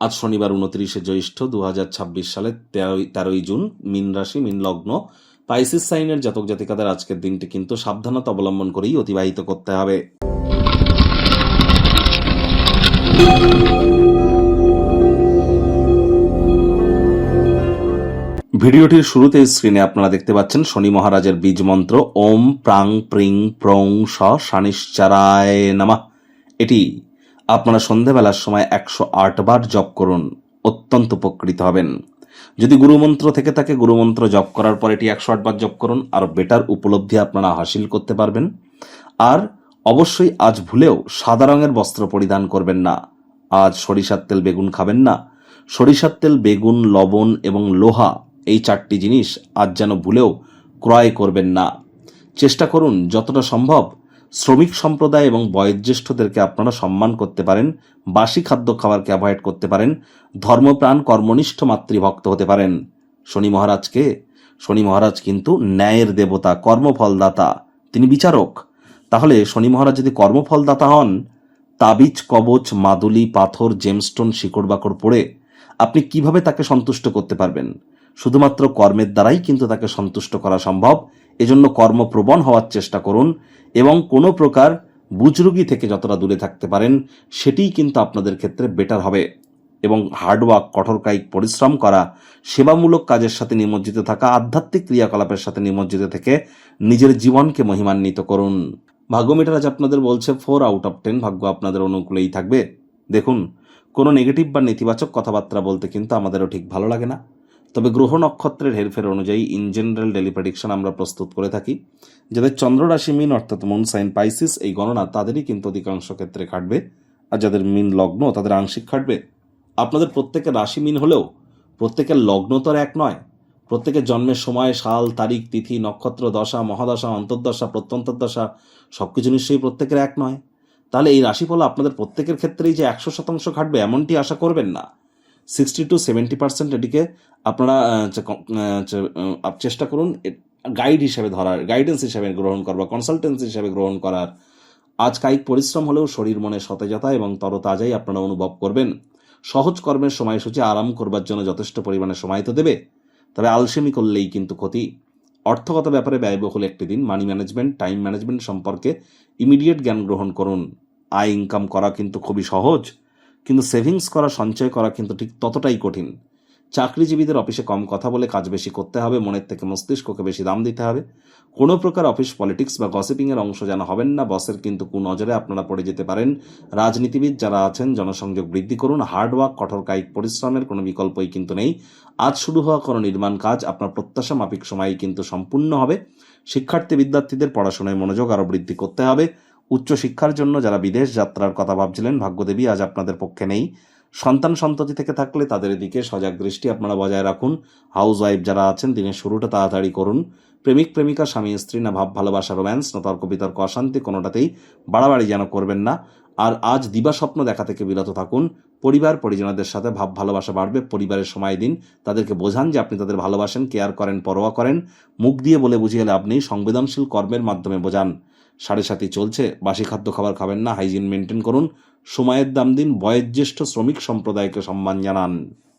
আজ শনিবার 29শে জ্যৈষ্ঠ 2026 সালের 13ই জুন। মীন রাশি, মীন লগ্ন, পাইসিস সাইনের জাতক জাতিকাদের আজকের দিনটি কিন্তু সাবধানতা অবলম্বন করেই অতিবাহিত করতে হবে। ভিডিওটির শুরুতে স্ক্রিনে আপনারা দেখতে পাচ্ছেন শনি মহারাজের বীজ মন্ত্র ওম প্রাং প্রিং প্রং স শানিশ্চারায় নমঃ। এটি আপনারা সন্ধেবেলার সময় 108 বার জপ করুন, অত্যন্ত উপকৃত হবেন। যদি গুরুমন্ত্র থেকে থাকে, গুরুমন্ত্র জপ করার পর এটি 108 বার জপ করুন, আর বেটার উপলব্ধি আপনারা হাসিল করতে পারবেন। আর অবশ্যই আজ ভুলেও সাদা রঙের বস্ত্র পরিধান করবেন না। আজ সরিষার তেল, বেগুন খাবেন না। সরিষার তেল, বেগুন, লবণ এবং লোহা, এই 4টি জিনিস আজ যেন ভুলেও ক্রয় করবেন না। চেষ্টা করুন যতটা সম্ভব শ্রমিক সম্প্রদায় এবং বয়োজ্যেষ্ঠদেরকে আপনারা সম্মান করতে পারেন, বাসি খাদ্য খাবারকে অ্যাভয়েড করতে পারেন, ধর্মপ্রাণ কর্মনিষ্ঠ মাতৃভক্ত হতে পারেন। শনি মহারাজ কিন্তু ন্যায়ের দেবতা, কর্মফলদাতা, তিনি বিচারক। তাহলে শনি মহারাজ যদি কর্মফলদাতা হন, তাবিজ, কবচ, মাদুলি, পাথর, জেমস্টোন, শিকড় বাকড় পড়ে আপনি কিভাবে তাকে সন্তুষ্ট করতে পারবেন? শুধুমাত্র কর্মের দ্বারাই কিন্তু তাকে সন্তুষ্ট করা সম্ভব। এজন্য কর্মপ্রবণ হওয়ার চেষ্টা করুন এবং কোনো প্রকার বুজরুগি থেকে যতটা দূরে থাকতে পারেন সেটিই কিন্তু আপনাদের ক্ষেত্রে বেটার হবে। এবং হার্ডওয়ার্ক, কঠোর কায়িক পরিশ্রম করা, সেবামূলক কাজের সাথে নিমজ্জিত থাকা, আধ্যাত্মিক ক্রিয়াকলাপের সাথে নিমজ্জিত থেকে নিজের জীবনকে মহিমান্বিত করুন। ভাগ্য মিটার আজ আপনাদের বলছে 4 আউট অফ 10, ভাগ্য আপনাদের অনুকূলেই থাকবে। দেখুন, কোনো নেগেটিভ বা নেতিবাচক কথাবার্তা বলতে কিন্তু আমাদেরও ঠিক ভালো লাগে না, তবে গ্রহ নক্ষত্রের হেরফের অনুযায়ী ইন জেনারেল ডেলি প্রেডিকশন আমরা প্রস্তুত করে থাকি। যাদের চন্দ্র রাশি মিন অর্থাৎ মুন সাইন পাইসিস, এই গণনা তাদেরই কিন্তু অধিকাংশ ক্ষেত্রে খাটবে, আর যাদের মিন লগ্ন তাদের আংশিক খাটবে। আপনাদের প্রত্যেকের রাশি মিন হলেও প্রত্যেকের লগ্ন তো এক নয়। প্রত্যেকের জন্মের সময়, সাল, তারিখ, তিথি, নক্ষত্র, দশা, মহাদশা, অন্তর্দশা, প্রত্যন্তর্দশা সবকিছু নিশ্চয়ই প্রত্যেকের এক নয়। তাহলে এই রাশিফল আপনাদের প্রত্যেকের ক্ষেত্রেই যে 100% খাটবে এমনটি আশা করবেন না। 60 to 70% এটিকে আপনারা চেষ্টা করুন গাইড হিসেবে ধরার, গাইডেন্স হিসেবে গ্রহণ করবার, কনসালটেন্সি হিসেবে গ্রহণ করার। আজ কায়িক পরিশ্রম হলেও শরীর মনে সতেজতা এবং তরতাজাই আপনারা অনুভব করবেন। সহজ কর্মের সময়সূচি আরাম করবার জন্য যথেষ্ট পরিমাণে সময় তো দেবে, তবে আলসেমি করলেই কিন্তু ক্ষতি। অর্থগত ব্যাপারে ব্যয়বহুল একটি দিন। মানি ম্যানেজমেন্ট, টাইম ম্যানেজমেন্ট সম্পর্কে ইমিডিয়েট জ্ঞান গ্রহণ করুন। আয় ইনকাম করা কিন্তু খুবই সহজ, কিন্তু সেভিংস করা, সঞ্চয় করা কিন্তু ঠিক ততটাই কঠিন। চাকরিজীবীদের অফিসে কম কথা বলে কাজ বেশি করতে হবে, মনের থেকে মস্তিষ্ককে বেশি দাম দিতে হবে। কোনো প্রকার অফিস পলিটিক্স বা গসিপিংয়ের অংশ যেন হবেন না, বসের কিন্তু কুনজরে আপনারা পড়ে যেতে পারেন। রাজনীতিবিদ যারা আছেন জনসংযোগ বৃদ্ধি করুন। হার্ডওয়ার্ক, কঠোর কায়িক পরিশ্রমের কোনো বিকল্পই কিন্তু নেই। আজ শুরু হওয়া কোনো নির্মাণ কাজ আপনার প্রত্যাশা মাফিক সময়ে কিন্তু সম্পূর্ণ হবে। শিক্ষার্থী বিদ্যার্থীদের পড়াশোনায় মনোযোগ আরও বৃদ্ধি করতে হবে। উচ্চশিক্ষার জন্য যারা বিদেশ যাত্রার কথা ভাবছিলেন, ভাগ্যদেবী আজ আপনাদের পক্ষে নেই। সন্তান সন্ততি থেকে থাকলে তাদের দিকে সজাগ দৃষ্টি আপনারা বজায় রাখুন। হাউস ওয়াইফ যারা আছেন দিনের শুরুটা তাড়াতাড়ি করুন। প্রেমিক প্রেমিকা, স্বামী স্ত্রী, না ভাব ভালোবাসা, রোম্যান্স, না তর্ক বিতর্ক, অশান্তি, কোনোটাতেই বাড়াবাড়ি যেন করবেন না। আর আজ দিবা স্বপ্ন দেখা থেকে বিরত থাকুন। পরিবার পরিজনদের সাথে ভাব ভালোবাসা বাড়বে। পরিবারের সময় দিন, তাদেরকে বোঝান যে আপনি তাদের ভালোবাসেন, কেয়ার করেন, পরোয়া করেন। মুখ দিয়ে বলে বুঝিয়ে লাভ নেই, সংবেদনশীল কর্মের মাধ্যমে বোঝান। 7:30 চলছে, বাসি খাদ্য খাবার খাবেন না, হাইজিন মেনটেন করুন। সময়ের দাম দিন, বয়োজ্যেষ্ঠ শ্রমিক সম্প্রদায়কে সম্মান জানান।